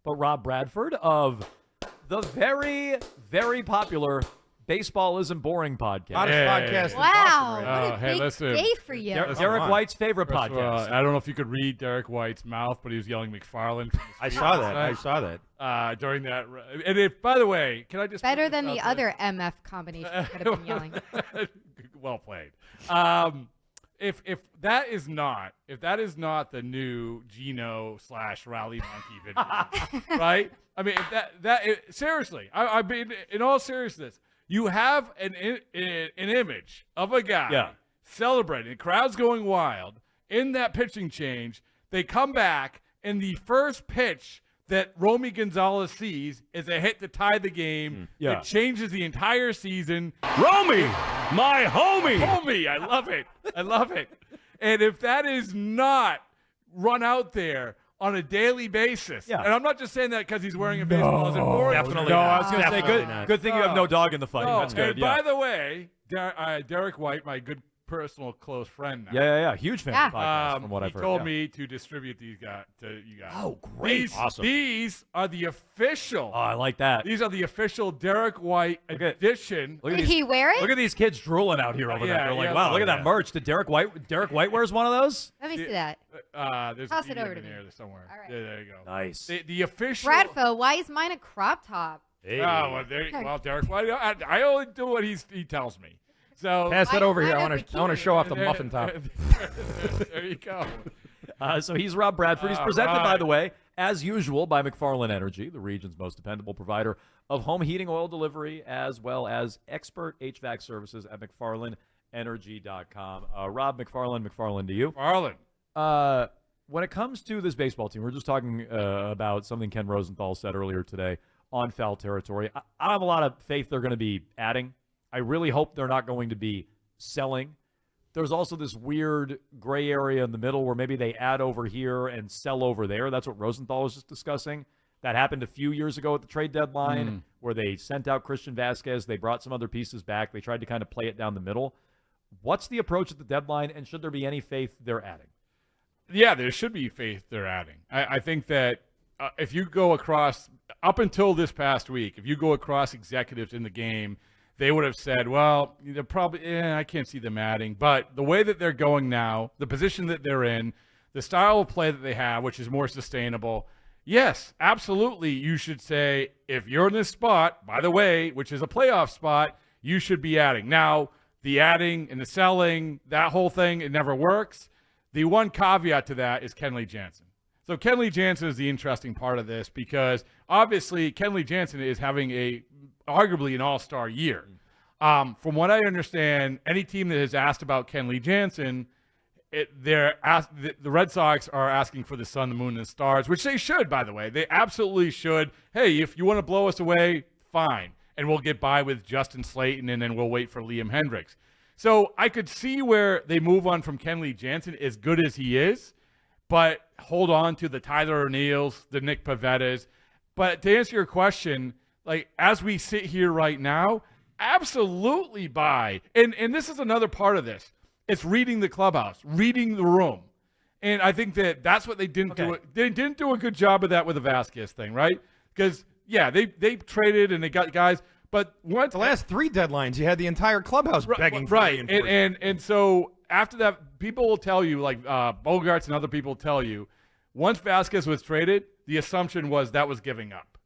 but Rob Bradford of the very, very popular Baseball Isn't Boring podcast. Hottest podcast in Wow, Boston, right? what a big day for you. Derek White's favorite First of all, podcast. I don't know if you could read Derek White's mouth, but he was yelling McFarland. I saw that. I saw that. During that. And if, by the way, can I just Better than the other MF combination could have been yelling. Well played. If that is not the new Gino / Rally Monkey video, right? I mean, if seriously, I mean, in all seriousness, you have an image of a guy celebrating, the crowd's going wild in that pitching change. They come back, and the first pitch that Romy Gonzalez sees is a hit to tie the game. It changes the entire season. Romy, my homie. Homie, I love it. I love it. And if that is not run out there on a daily basis, and I'm not just saying that because he's wearing a baseball as boring. Definitely. No, I was going to say, good thing you have no dog in the fight. No. That's good. And by the way, Derek White, my good personal close friend now. Yeah. Huge fan of the podcast, from what I've heard. He told me to distribute these guys to you guys. Oh, great. Awesome. These are the official. Oh, I like that. These are the official Derek White edition. Did he wear it? Look at these kids drooling out here over there. They're like, wow, look at that merch. Did Derek White wears one of those? Let me see that. There's Toss a it over to in me. there somewhere. All right. Yeah, there you go. Nice. The official. Bradford, why is mine a crop top? Hey. Oh, well, Derek White. I only do what he tells me. So Pass that over here. I want want to show off the muffin top. There you go. So he's Rob Bradford. He's presented, by the way, as usual, by McFarland Energy, the region's most dependable provider of home heating oil delivery, as well as expert HVAC services at McFarlandEnergy.com. Rob McFarland to you. McFarland. When it comes to this baseball team, we're just talking about something Ken Rosenthal said earlier today on foul territory. I have a lot of faith they're going to be adding. I really hope they're not going to be selling. There's also this weird gray area in the middle where maybe they add over here and sell over there. That's what Rosenthal was just discussing. That happened a few years ago at the trade deadline where they sent out Christian Vasquez. They brought some other pieces back. They tried to kind of play it down the middle. What's the approach at the deadline, and should there be any faith they're adding? Yeah, there should be faith they're adding. I think that if you go across, up until this past week, if you go across executives in the game, they would have said, well, they're probably, I can't see them adding. But the way that they're going now, the position that they're in, the style of play that they have, which is more sustainable, yes, absolutely, you should say, if you're in this spot, by the way, which is a playoff spot, you should be adding. Now, the adding and the selling, that whole thing, it never works. The one caveat to that is Kenley Jansen. So Kenley Jansen is the interesting part of this because obviously Kenley Jansen is having arguably an all-star year. From what I understand, any team that has asked about Kenley Jansen, the Red Sox are asking for the sun, the moon, and the stars, which they should, by the way. They absolutely should. Hey, if you want to blow us away, fine. And we'll get by with Justin Slayton, and then we'll wait for Liam Hendricks. So I could see where they move on from Kenley Jansen, as good as he is, but hold on to the Tyler O'Neills, the Nick Pavettas. But to answer your question, like as we sit here right now, absolutely buy. And this is another part of this. It's reading the clubhouse, reading the room. And I think that's what they didn't do. They didn't do a good job of that with the Vasquez thing, right? Because, yeah, they traded and they got guys. But once the last 3 deadlines, you had the entire clubhouse begging for reinforcements. And so after that, people will tell you, like Bogarts and other people tell you, once Vasquez was traded, the assumption was that was giving up.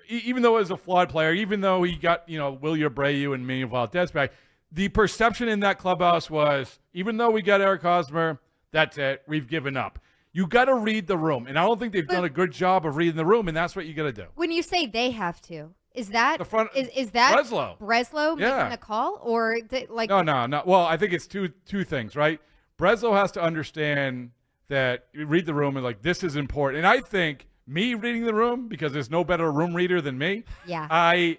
Even though it was a flawed player, even though he got, Willie Abreu and Manuel Valdez back, the perception in that clubhouse was, even though we got Eric Hosmer, that's it, we've given up. You got to read the room. And I don't think they've done a good job of reading the room, and that's what you got to do. When you say they have to, is that is that Breslow making the call, or like no? Well, I think it's two things, right? Breslow has to understand that read the room and like this is important. And I think me reading the room, because there's no better room reader than me. Yeah. I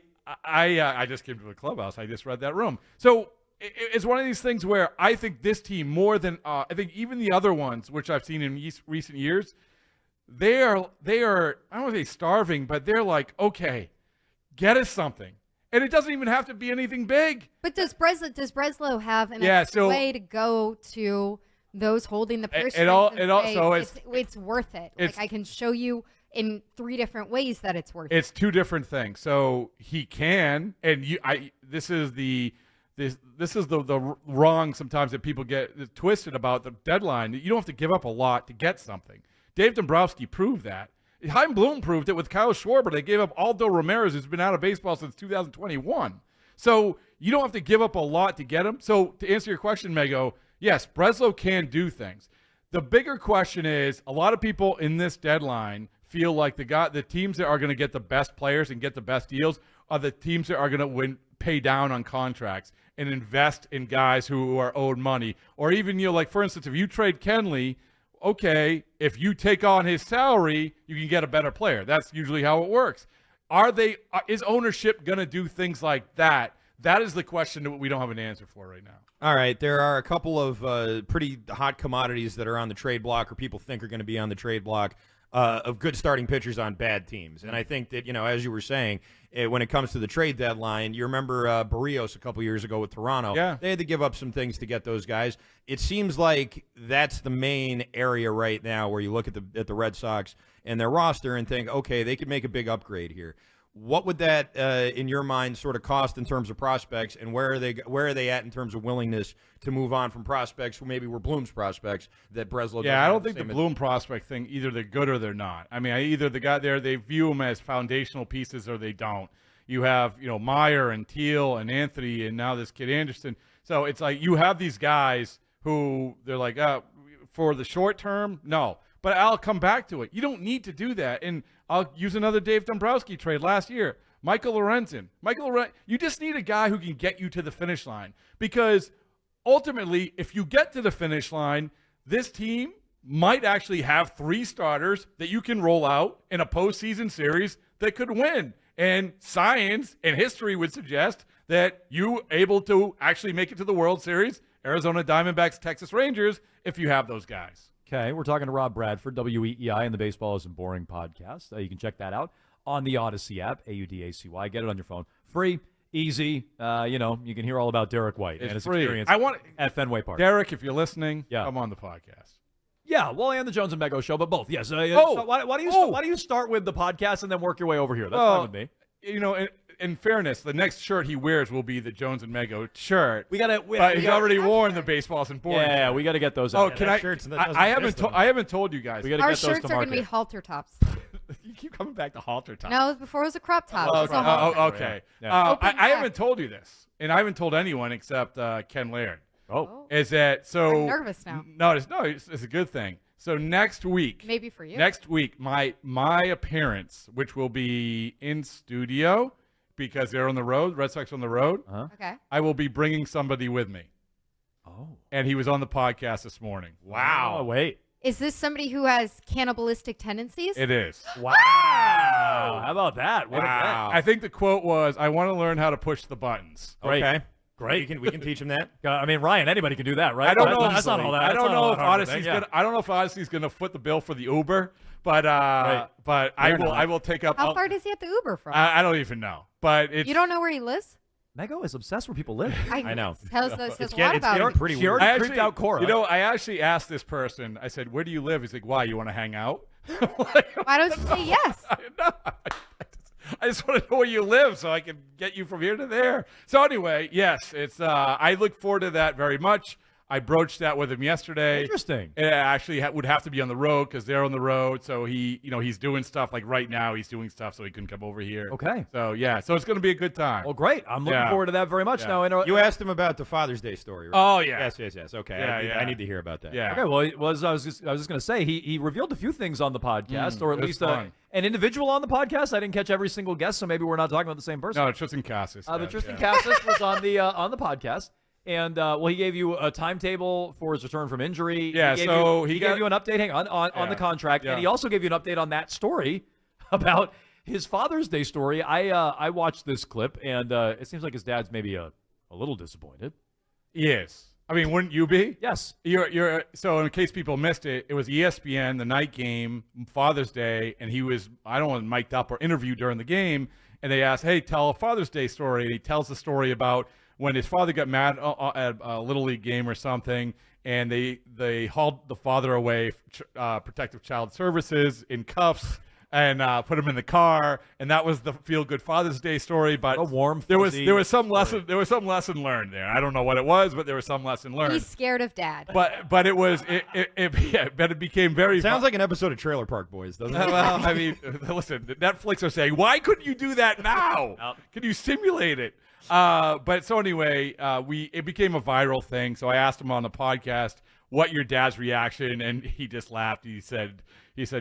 just came to the clubhouse. I just read that room. So it's one of these things where I think this team more than I think even the other ones, which I've seen in recent years, they are I don't want to say starving, but they're like, okay, get us something. And it doesn't even have to be anything big. But does Breslow have an way to go to those holding the purse strings and say, it's worth it? Like I can show you in 3 different ways that it's worth. It's 2 different things. So he can, and this is the wrong sometimes that people get twisted about the deadline. You don't have to give up a lot to get something. Dave Dombrowski proved that. Chaim Bloom proved it with Kyle Schwarber. They gave up Aldo Ramirez, who's been out of baseball since 2021. So you don't have to give up a lot to get him. So to answer your question, Mego, yes, Breslow can do things. The bigger question is, a lot of people in this deadline feel like the teams that are going to get the best players and get the best deals are the teams that are going to pay down on contracts and invest in guys who are owed money. Or even, like, for instance, if you trade Kenley, okay, if you take on his salary, you can get a better player. That's usually how it works. Is ownership going to do things like that? That is the question that we don't have an answer for right now. All right, there are a couple of pretty hot commodities that are on the trade block, or people think are going to be on the trade block, of good starting pitchers on bad teams. And I think that, as you were saying, when it comes to the trade deadline, you remember Barrios a couple years ago with Toronto. Yeah. They had to give up some things to get those guys. It seems like that's the main area right now where you look at the Red Sox and their roster and think, okay, they could make a big upgrade here. What would that, in your mind, sort of cost in terms of prospects, and where are they at in terms of willingness to move on from prospects who maybe were Bloom's prospects that Breslow? Yeah, I don't think the Bloom prospect thing, either they're good or they're not. I mean, either the guy there, they view them as foundational pieces or they don't. You have, Meyer and Teal and Anthony and now this kid Anderson. So it's like you have these guys who they're like, for the short term, no. But I'll come back to it. You don't need to do that. And I'll use another Dave Dombrowski trade last year. Michael Lorenzen. You just need a guy who can get you to the finish line. Because ultimately, if you get to the finish line, this team might actually have 3 starters that you can roll out in a postseason series that could win. And science and history would suggest that you able to actually make it to the World Series, Arizona Diamondbacks, Texas Rangers, if you have those guys. Okay, we're talking to Rob Bradford, WEEI, and the Baseball Isn't Boring podcast. You can check that out on the Odyssey app, AUDACY. Get it on your phone. Free, easy. You can hear all about Derek White and his free. experience at Fenway Park. Derek, if you're listening, come on the podcast. Yeah, well, and the Jones and Mego show, but both. Yes. Why do you start with the podcast and then work your way over here? That's fine with me. In fairness, the next shirt he wears will be the Jones and Mego shirt. He's already worn the Baseballs and Boring. Yeah, we got to get those out. Oh, can I haven't told you guys. Our shirts are going to be halter tops. You keep coming back to halter tops. No, before it was a crop top. Okay. Yeah. I haven't told you this, and I haven't told anyone except Ken Laird. Oh. Is that so? I'm nervous now. No, it's a good thing. So next week, maybe for you. Next week, my appearance, which will be in studio because they're on the road, Red Sox on the road. Uh-huh. Okay. I will be bringing somebody with me. Oh. And he was on the podcast this morning. Wow. Oh, wait. Is this somebody who has cannibalistic tendencies? It is. Wow. How about that? Wow. I think the quote was, "I want to learn how to push the buttons." Great. Okay. Great. We can teach him that. I mean, Ryan, anybody can do that, right? I don't know. That's not all that. I don't know if Odyssey's going to foot the bill for the Uber, but I will take up. How far does he have the Uber from? I don't even know, but you don't know where he lives? Mego is obsessed where people live. I know. Says a lot about him. Pretty weird. She already creeped out Cora. I actually asked this person. I said, "Where do you live?" He's like, "Why? You want to hang out?" Why don't you say yes? I just want to know where you live so I can get you from here to there. So anyway, yes, it's. I look forward to that very much. I broached that with him yesterday. Interesting. It actually would have to be on the road because they're on the road. So he's doing stuff like right now. He's doing stuff so he couldn't come over here. Okay. So yeah, so it's going to be a good time. Well, great. I'm looking forward to that very much. Yeah. Now, you asked him about the Father's Day story, right? Oh yeah. Yes. Okay. Yeah, I need to hear about that. Yeah. Okay. Well, I was just going to say he revealed a few things on the podcast, or at least an individual on the podcast. I didn't catch every single guest, so maybe we're not talking about the same person. No, Tristan Casas. But Tristan Casas was on the podcast. And, he gave you a timetable for his return from injury. Yeah, he gave you an update, on the contract. Yeah. And he also gave you an update on that story about his Father's Day story. I watched this clip, and it seems like his dad's maybe a little disappointed. He is. I mean, wouldn't you be? Yes. So in case people missed it, it was ESPN, the night game, Father's Day, and he was, I don't know, mic'd up or interviewed during the game, and they asked, hey, tell a Father's Day story. And he tells the story about when his father got mad at a Little League game or something, and they hauled the father away, Protective Child Services, in cuffs, and put him in the car, and that was the feel-good Father's Day story. But a warm, there was some lesson learned there. I don't know what it was, but there was some lesson learned. He's scared of dad. But it became very. Sounds like an episode of Trailer Park Boys, doesn't it? Well, I mean, listen, Netflix are saying, why couldn't you do that now? Can you simulate it? But so anyway, it became a viral thing. So I asked him on the podcast, what your dad's reaction, and he just laughed. He said,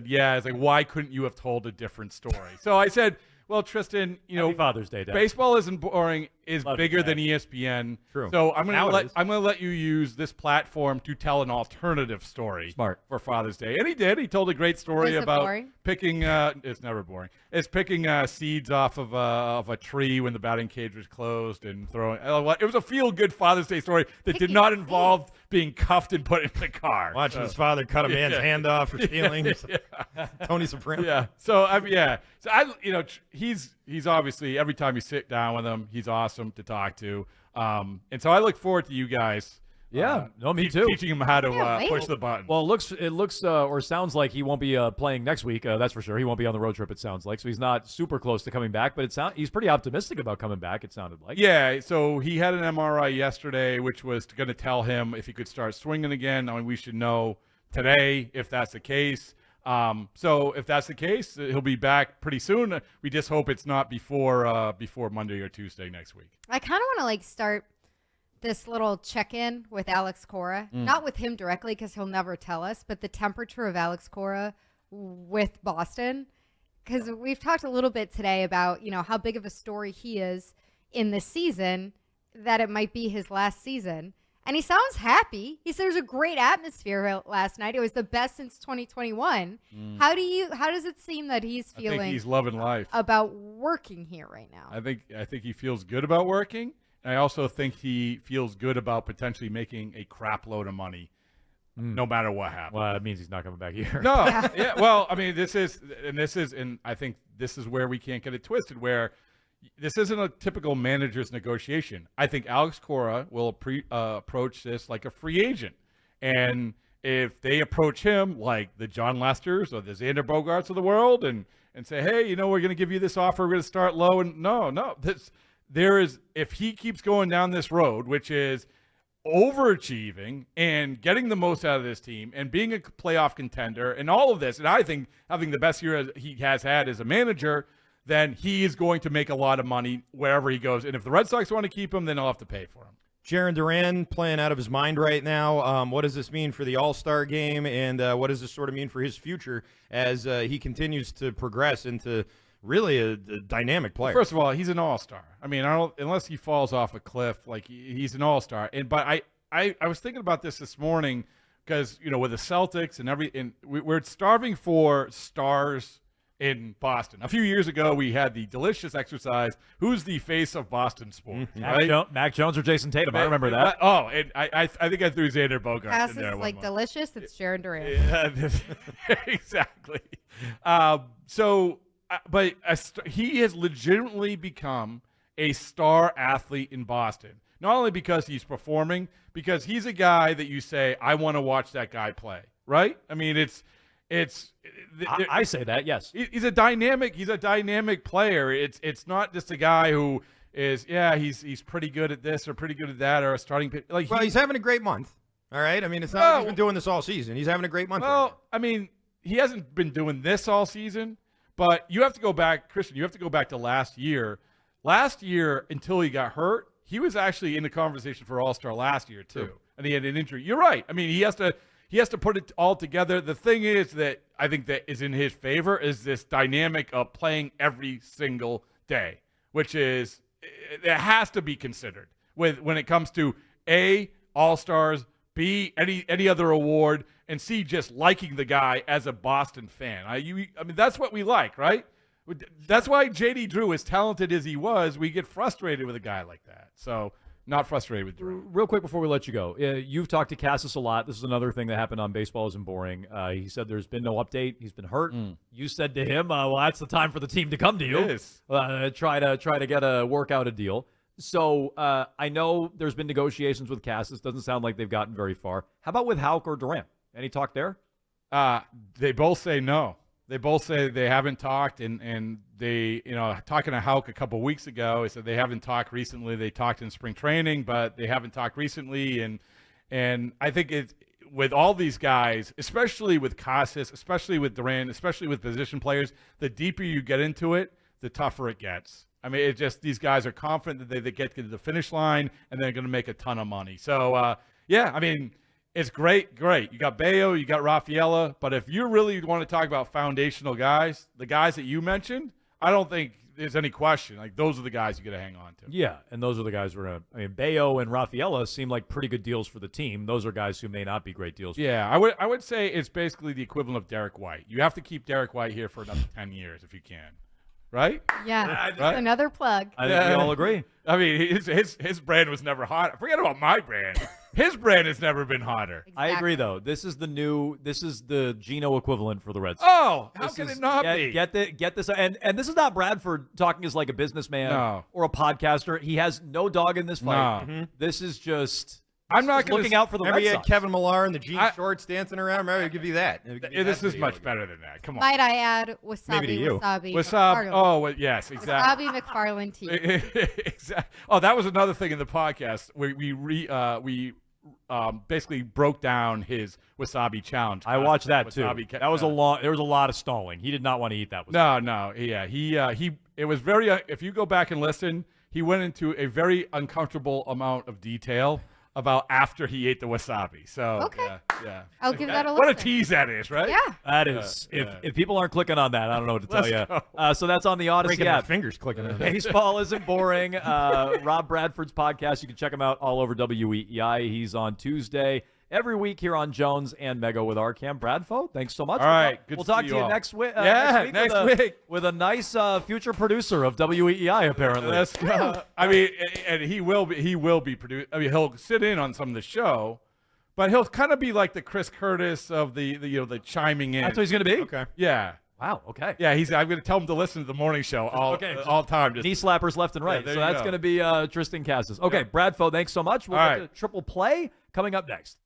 yeah. It's like, why couldn't you have told a different story? So I said, well, Tristan, Happy Father's Day, Dad. Baseball isn't boring, is Love bigger it, than ESPN. True. So I'm gonna let you use this platform to tell an alternative story. Smart. For Father's Day, and he did. He told a great story Is it about boring? picking. It's never boring. It's picking seeds off of a tree when the batting cage was closed and throwing. It was a feel-good Father's Day story that did not involve being cuffed and put in the car. Watching his father cut a man's hand off for stealing. Tony Soprano. Yeah. So So he's obviously, every time you sit down with him, he's awesome to talk to. And so I look forward to you guys. Yeah, no, me too. Teaching him how to push the button. Well, it looks or sounds like he won't be playing next week. That's for sure. He won't be on the road trip. It sounds like, so he's not super close to coming back. But he's pretty optimistic about coming back. It sounded like. Yeah. So he had an MRI yesterday, which was going to tell him if he could start swinging again. I mean, we should know today if that's the case. So if that's the case, he'll be back pretty soon. We just hope it's not before Monday or Tuesday next week. I kind of want to start this little check-in with Alex Cora, not with him directly because he'll never tell us, but the temperature of Alex Cora with Boston, because we've talked a little bit today about how big of a story he is in this season, that it might be his last season. And he sounds happy. He said there's a great atmosphere last night. It was the best since 2021. How does it seem that he's feeling? I think he's loving life about working here right now. I think he feels good about working. And I also think he feels good about potentially making a crap load of money, no matter what happens. Well, that means he's not coming back here. No, yeah. Well, I mean, and I think this is where we can't get it twisted. Where this isn't a typical manager's negotiation. I think Alex Cora will approach this like a free agent, and if they approach him like the John Lesters or the Xander Bogaerts of the world, and say, hey, we're going to give you this offer, we're going to start low, and if he keeps going down this road, which is overachieving and getting the most out of this team and being a playoff contender and all of this, and I think having the best year he has had as a manager, then he is going to make a lot of money wherever he goes. And if the Red Sox want to keep him, then they'll have to pay for him. Jarren Duran playing out of his mind right now. What does this mean for the All-Star game, and what does this sort of mean for his future as he continues to progress into really a dynamic player? First of all, he's an all-star. I mean, unless he falls off a cliff, he's an all-star. But I was thinking about this morning because with the Celtics and we're starving for stars in Boston. A few years ago, we had the delicious exercise: who's the face of Boston sports? Right? Mac Jones or Jason Tatum? I remember that. Oh, and I think I threw Xander Bogaerts in there. Casas delicious. It's Jarren Duran. Yeah, exactly. But he has legitimately become a star athlete in Boston. Not only because he's performing, because he's a guy that you say, I want to watch that guy play, right? I mean, I say that, yes. He's a dynamic player. It's not just a guy who is, he's pretty good at this or pretty good at that or a starting pitch. He's having a great month. All right? I mean, it's not he's been doing this all season. He's having a great month. Well, right now. I mean, he hasn't been doing this all season. But you have to go back, Christian, you have to go back to last year. Last year, until he got hurt, he was actually in the conversation for All-Star last year, too. True. And he had an injury. You're right. I mean, he has to put it all together. The thing is that I think that is in his favor is this dynamic of playing every single day, which is it has to be considered when it comes to A, All-Stars, B, any other award, and C, just liking the guy as a Boston fan. I mean, that's what we like, right? That's why J.D. Drew, as talented as he was, we get frustrated with a guy like that. So not frustrated with Drew. Real quick before we let you go, you've talked to Casas a lot. This is another thing that happened on Baseball Isn't Boring. He said there's been no update. He's been hurt. You said to him, well, that's the time for the team to come to you. It is. Try to work out a deal. So I know there's been negotiations with Casas. Doesn't sound like they've gotten very far. How about with Houck or Durant? Any talk there? They both say no. They both say they haven't talked, and they, talking to Houck a couple weeks ago, he said they haven't talked recently. They talked in spring training, but they haven't talked recently. And I think it's with all these guys, especially with Casas, especially with Duran, especially with position players, the deeper you get into it, the tougher it gets. I mean, it just these guys are confident that they get to the finish line and they're going to make a ton of money. So, yeah, I mean, it's great. You got Bayo, you got Rafaela, but if you really want to talk about foundational guys, the guys that you mentioned, I don't think there's any question. Like, those are the guys you got to hang on to. Yeah, and those are the guys we're going to – I mean, Bayo and Rafaela seem like pretty good deals for the team. Those are guys who may not be great deals. Yeah, I would say it's basically the equivalent of Derek White. You have to keep Derek White here for another 10 years if you can. Right? Yeah, Right? another plug. I think we all agree. I mean, his brand was never hot. Forget about my brand. His brand has never been hotter. Exactly. I agree, though. This is the Geno equivalent for the Red Sox. Oh, how can it not be? Get this, and this is not Bradford talking as like a businessman or a podcaster. He has no dog in this fight. No. This is just I'm not gonna looking out for the Remember Red you had Sox. Kevin Millar in the jean shorts dancing around? Remember, I'll give you that. This is much better than that. Come on. Might I add wasabi, Maybe to you. wasabi. What's up? McFarland. Oh, well, yes, exactly. Wasabi McFarland tea. Exactly. Oh, that was another thing in the podcast where we basically broke down his wasabi challenge. I watched that too. Wasabi That was there was a lot of stalling. He did not want to eat that. No, yeah, he it was very. If you go back and listen, he went into a very uncomfortable amount of detail about after he ate the wasabi. So Okay. yeah. I'll give that a What a listen. tease that is, right? Yeah. That is, if people aren't clicking on that, I don't know what to tell Let's you. go. So that's on the Odyssey Breaking my app. fingers clicking on that. Baseball isn't boring. Rob Bradford's podcast. You can check him out all over WEEI. He's on Tuesday every week here on Jones and Mego with Arcand. Bradfo, thanks so much. All right, good we'll to talk see to you you all. next week. Next week with a nice future producer of WEEI. Apparently, Let's go. I mean, and he will be produced. I mean, he'll sit in on some of the show, but he'll kind of be like the Chris Curtis of the chiming in. that's what he's going to be. Okay. Yeah. Wow. Okay. Yeah, I'm going to tell him to listen to the morning show all time. Just Knee slappers left and right. there So you that's go. going to be Tristan Casas. Okay, Yeah. Bradfo, thanks so much. We'll All get right. to triple play coming up next.